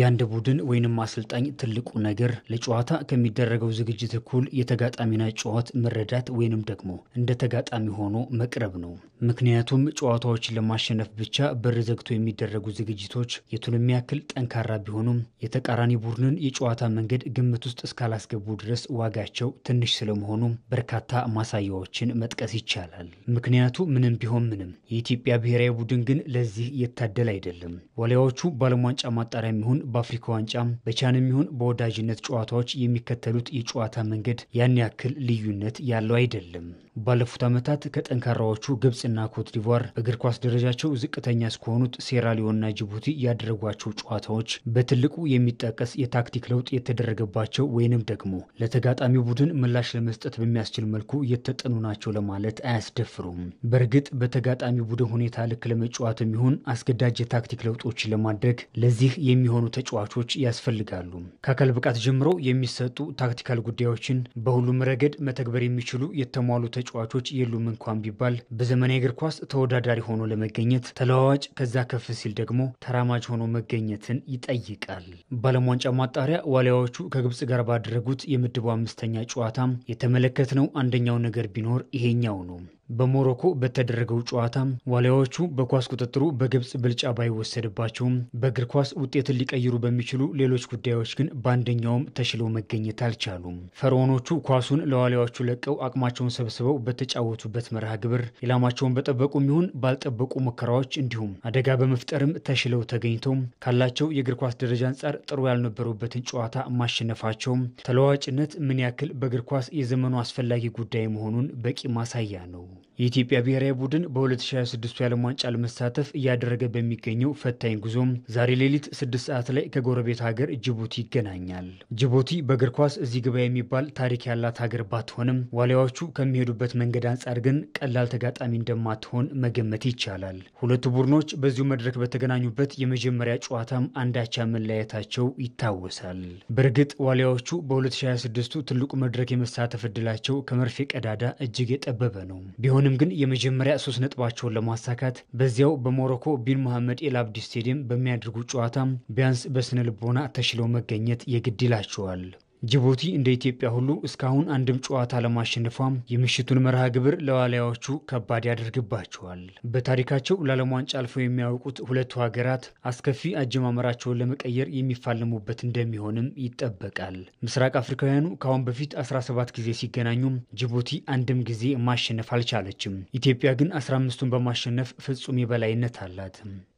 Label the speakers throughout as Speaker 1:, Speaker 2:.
Speaker 1: የአንድ ቡድን ወይንም አሰልጣኝ ትልቁ ነገር ለጨዋታ ከሚደረገው ዝግጅት እኩል የተጋጣሚና ጨዋታ መረዳት ወይንም ደግሞ እንደ ተጋጣሚ ሆኖ መቅረብ ነው። ምክንያቱም ጨዋታዎችን ለማሸነፍ ብቻ በር ዘግቶ የሚደረጉ ዝግጅቶች የቱንም ያክል ጠንካራ ቢሆኑም የተቃራኒ ቡድንን የጨዋታ መንገድ ግምት ውስጥ እስካላስገቡ ድረስ ዋጋቸው ትንሽ ስለመሆኑ በርካታ ማሳያዎችን መጥቀስ ይቻላል። ምክንያቱ ምንም ቢሆን ምንም የኢትዮጵያ ብሔራዊ ቡድን ግን ለዚህ የታደለ አይደለም። ዋሊያዎቹ በዓለም ዋንጫ ማጣሪያ የሚሆን በአፍሪካ ዋንጫ በቻንም ይሁን በወዳጅነት ጨዋታዎች የሚከተሉት የጨዋታ መንገድ ያን ያክል ልዩነት ያለው አይደለም። ባለፉት ዓመታት ከጠንካራዎቹ ግብጽና ኮትዲቯር እግር ኳስ ደረጃቸው ዝቅተኛ እስከሆኑት ሴራሊዮንና ጅቡቲ ያደረጓቸው ጨዋታዎች በትልቁ የሚጠቀስ የታክቲክ ለውጥ የተደረገባቸው ወይንም ደግሞ ለተጋጣሚ ቡድን ምላሽ ለመስጠት በሚያስችል መልኩ የተጠኑ ናቸው ለማለት አያስደፍሩም። በእርግጥ በተጋጣሚ ቡድን ሁኔታ ልክ ለመጫወት የሚሆን አስገዳጅ የታክቲክ ለውጦችን ለማድረግ ለዚህ የሚሆኑ ተጫዋቾች ያስፈልጋሉ። ከአካል ብቃት ጀምሮ የሚሰጡ ታክቲካል ጉዳዮችን በሁሉም ረገድ መተግበር የሚችሉ የተሟሉ ተጫዋቾች የሉም እንኳን ቢባል በዘመናዊ እግር ኳስ ተወዳዳሪ ሆኖ ለመገኘት ተለዋዋጭ ከዛ ከፍ ሲል ደግሞ ተራማጅ ሆኖ መገኘትን ይጠይቃል። በዓለም ዋንጫ ማጣሪያ ዋሊያዎቹ ከግብጽ ጋር ባደረጉት የምድቡ 5ኛ ጨዋታ የተመለከትነው አንደኛው ነገር ቢኖር ይሄኛው ነው። በሞሮኮ በተደረገው ጨዋታ ዋሊያዎቹ በኳስ ቁጥጥሩ በግብጽ ብልጫ ባይወሰድባቸውም በእግር ኳስ ውጤትን ሊቀይሩ በሚችሉ ሌሎች ጉዳዮች ግን በአንደኛውም ተሽለው መገኘት አልቻሉም። ፈርዖኖቹ ኳሱን ለዋሊያዎቹ ለቀው አቅማቸውን ሰብስበው በተጫወቱበት መርሃ ግብር ኢላማቸውን በጠበቁም ይሁን ባልጠበቁ ሙከራዎች እንዲሁም አደጋ በመፍጠርም ተሽለው ተገኝተው ካላቸው የእግር ኳስ ደረጃ አንጻር ጥሩ ያልነበሩበትን ጨዋታ ማሸነፋቸው ተለዋዋጭነት ምን ያክል በእግር ኳስ የዘመኑ አስፈላጊ ጉዳይ መሆኑን በቂ ማሳያ ነው። የኢትዮጵያ ብሔራዊ ቡድን በ2026 የዓለም ዋንጫ ለመሳተፍ እያደረገ በሚገኘው ፈታኝ ጉዞም ዛሬ ሌሊት 6 ሰዓት ላይ ከጎረቤት ሀገር ጅቡቲ ይገናኛል። ጅቡቲ በእግር ኳስ እዚህ ግባ የሚባል ታሪክ ያላት ሀገር ባትሆንም ዋሊያዎቹ ከሚሄዱበት መንገድ አንጻር ግን ቀላል ተጋጣሚ እንደማትሆን መገመት ይቻላል። ሁለቱ ቡድኖች በዚሁ መድረክ በተገናኙበት የመጀመሪያ ጨዋታም አንዳቻ መለያየታቸው ይታወሳል። በእርግጥ ዋሊያዎቹ በ2026 ትልቁ መድረክ የመሳተፍ እድላቸው ከመርፌ ቀዳዳ እጅግ የጠበበ ነው። ቢሆንም ግን የመጀመሪያ 3 ነጥባቸውን ለማሳካት በዚያው በሞሮኮ ቢን መሐመድ ኤል አብዲ ስቴዲየም በሚያደርጉ ጨዋታ ቢያንስ በስነ ልቦና ተሽለው መገኘት የግድ ይላቸዋል። ጅቡቲ እንደ ኢትዮጵያ ሁሉ እስካሁን አንድም ጨዋታ ለማሸነፏም የምሽቱን መርሃ ግብር ለዋሊያዎቹ ከባድ ያደርግባቸዋል። በታሪካቸው ለዓለም ዋንጫ አልፈው የሚያውቁት ሁለቱ ሀገራት አስከፊ አጀማመራቸውን ለመቀየር የሚፋለሙበት እንደሚሆንም ይጠበቃል። ምስራቅ አፍሪካውያኑ ከአሁን በፊት 17 ጊዜ ሲገናኙም ጅቡቲ አንድም ጊዜ ማሸነፍ አልቻለችም። ኢትዮጵያ ግን 15ቱን በማሸነፍ ፍጹም የበላይነት አላት።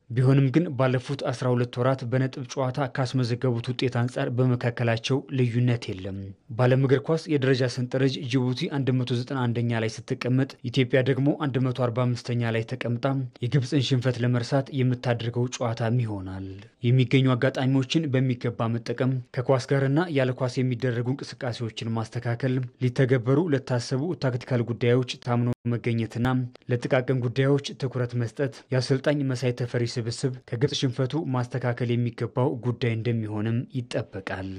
Speaker 1: ቢሆንም ግን ባለፉት 12 ወራት በነጥብ ጨዋታ ካስመዘገቡት ውጤት አንጻር በመካከላቸው ልዩነት የለም። በዓለም እግር ኳስ የደረጃ ሰንጠረዥ ጅቡቲ 191ኛ ላይ ስትቀመጥ ኢትዮጵያ ደግሞ 145ኛ ላይ ተቀምጣ የግብፅን ሽንፈት ለመርሳት የምታደርገው ጨዋታም ይሆናል። የሚገኙ አጋጣሚዎችን በሚገባ መጠቀም፣ ከኳስ ጋርና ያለ ኳስ የሚደረጉ እንቅስቃሴዎችን ማስተካከል፣ ሊተገበሩ ለታሰቡ ታክቲካል ጉዳዮች ታምኖ መገኘትና ለጥቃቅን ጉዳዮች ትኩረት መስጠት የአሰልጣኝ መሳይ ተፈሪ ስብስብ ከግብጽ ሽንፈቱ ማስተካከል የሚገባው ጉዳይ እንደሚሆንም ይጠበቃል።